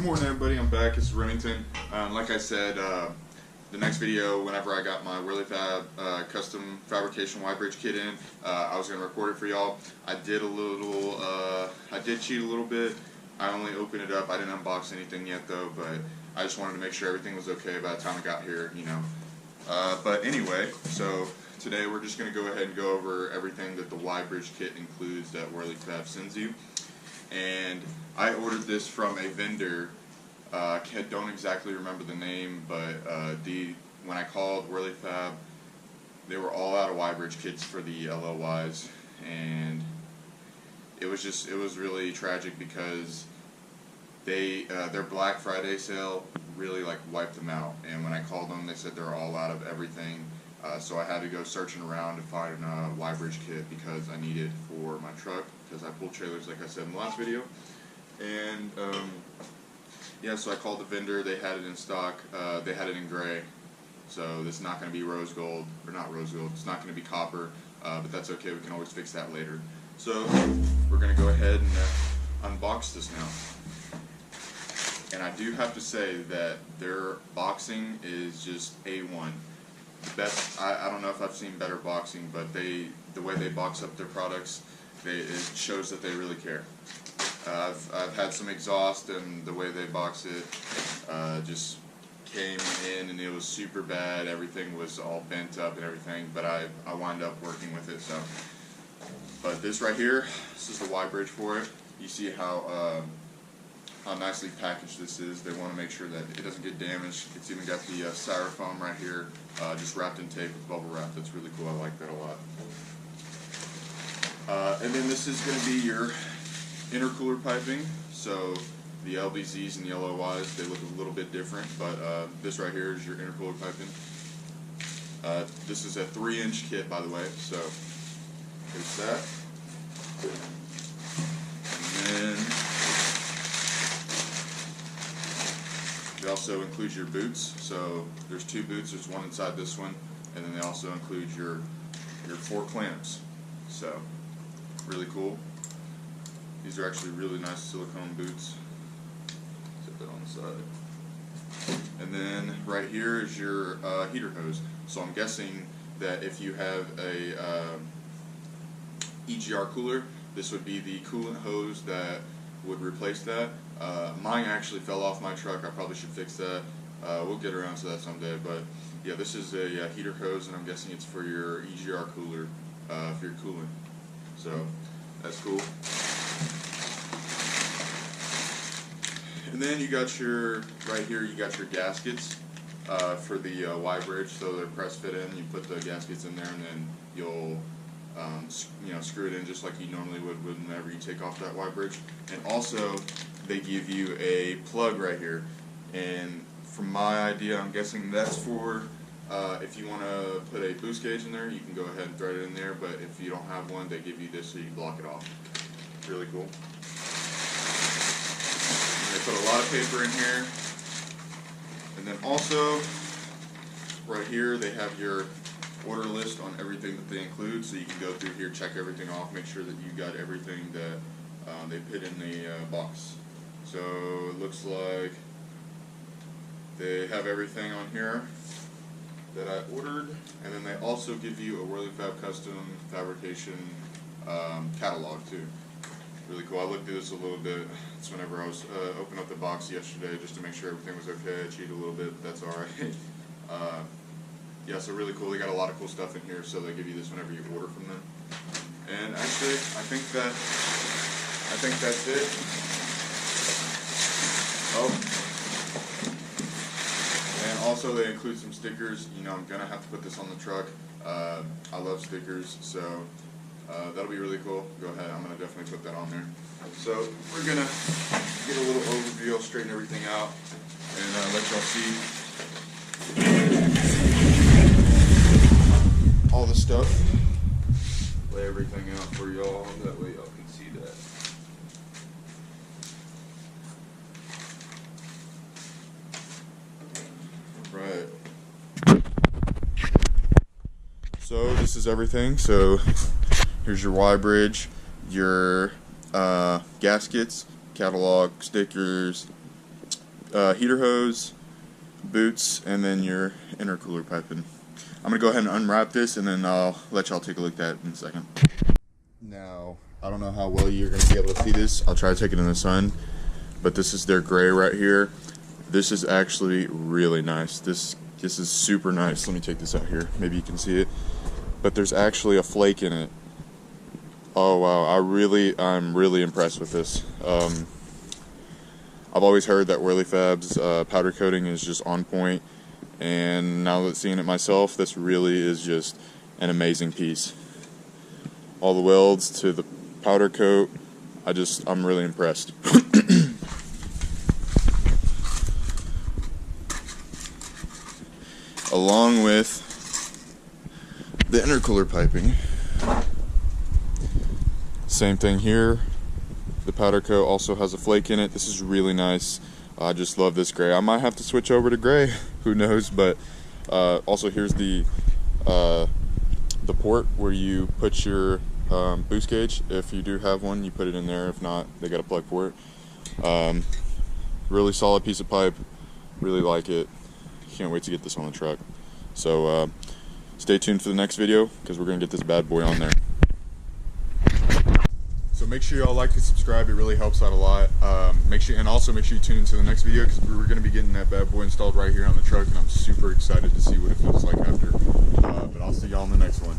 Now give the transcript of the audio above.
morning, everybody. I'm back. It's Remington. Like I said, the next video, whenever I got my Wehrli custom fabrication Y bridge kit in, I was going to record it for y'all. I did cheat a little bit. I only opened it up. I didn't unbox anything yet, though, but I just wanted to make sure everything was okay by the time I got here, you know. But anyway, so today we're just going to go ahead and go over everything that the Y bridge kit includes that Wehrli Fab sends you. And I ordered this from a vendor. I don't exactly remember the name, but when I called Wehrli Fab, they were all out of Y bridge kits for the LLYs, and it was really tragic because their Black Friday sale really wiped them out. And when I called them, they said they're all out of everything. So I had to go searching around to find a Y bridge kit because I need it for my truck, because I pull trailers like I said in the last video. And yeah, so I called the vendor. They had it in stock. They had it in gray, so this is not going to be rose gold, or not rose gold. It's not going to be copper, but that's okay. We can always fix that later. So we're going to go ahead and unbox this now. And I do have to say that their boxing is just A1. Best. I don't know if I've seen better boxing, but the way they box up their products, it shows that they really care. I've had some exhaust, and the way they box it just came in and it was super bad. Everything was all bent up and everything, but I wound up working with it. So, but this right here, this is the Y bridge for it. You see how nicely packaged this is. They want to make sure that it doesn't get damaged. It's even got the styrofoam right here, just wrapped in tape with bubble wrap. That's really cool. I like that a lot. And then this is going to be your intercooler piping. So the LBZs and the LOYs, they look a little bit different, but this right here is your intercooler piping. This is a 3-inch kit, by the way, so there's that. And then it also includes your boots. So there's 2 boots. There's one inside this one, and then they also include your 4 clamps. So really cool. These are actually really nice silicone boots. Set that on the side. And then right here is your heater hose. So I'm guessing that if you have a EGR cooler, this would be the coolant hose that would replace that. Mine actually fell off my truck. I probably should fix that. We'll get around to that someday. But yeah, this is a heater hose, and I'm guessing it's for your EGR cooler, for your coolant. So that's cool. And then you got right here, you got your gaskets for the Y bridge. So they're press fit in. You put the gaskets in there, and then you'll screw it in just like you normally would whenever you take off that Y bridge. And also, they give you a plug right here. And from my idea, I'm guessing that's for if you want to put a boost gauge in there, you can go ahead and thread it in there. But if you don't have one, they give you this so you block it off. Really cool. They put a lot of paper in here. And then also, right here, they have your order list on everything that they include, so you can go through here, check everything off, make sure that you got everything that they put in the box. So it looks like they have everything on here that I ordered, and then they also give you a Wehrli Fab custom fabrication catalog too. Really cool. I looked through this a little bit. It's whenever I was opening up the box yesterday just to make sure everything was okay. I cheated a little bit, but that's alright. Yeah, so really cool. They got a lot of cool stuff in here, so they give you this whenever you order from them. And actually, I think that's it. Oh. And also they include some stickers. You know, I'm gonna have to put this on the truck. I love stickers, so that'll be really cool. Go ahead, I'm gonna definitely put that on there. So we're gonna get a little overview. I'll straighten everything out and let y'all see all the stuff. Lay everything out for y'all, that way y'all can see that. Right. So this is everything. So here's your Y bridge, your gaskets, catalog, stickers, heater hose, boots, and then your intercooler piping. I'm going to go ahead and unwrap this, and then I'll let y'all take a look at that in a second. Now, I don't know how well you're going to be able to see this. I'll try to take it in the sun, but this is their gray right here. This is actually really nice. This is super nice. Let me take this out here. Maybe you can see it. But there's actually a flake in it. Oh wow, I'm really impressed with this. I've always heard that Wehrli Fab's powder coating is just on point, and now that seeing it myself, this really is just an amazing piece. All the welds to the powder coat, I'm really impressed. Along with the intercooler piping. Same thing here. The powder coat also has a flake in it. This is really nice. I just love this gray. I might have to switch over to gray. Who knows? But also here's the port where you put your boost gauge. If you do have one, you put it in there. If not, they got a plug for it. Really solid piece of pipe. Really like it. Can't wait to get this on the truck. So stay tuned for the next video, because we're going to get this bad boy on there. So make sure y'all like and subscribe. It really helps out a lot. Make sure you tune into the next video, because we're going to be getting that bad boy installed right here on the truck, and I'm super excited to see what it feels like after. But I'll see y'all in the next one.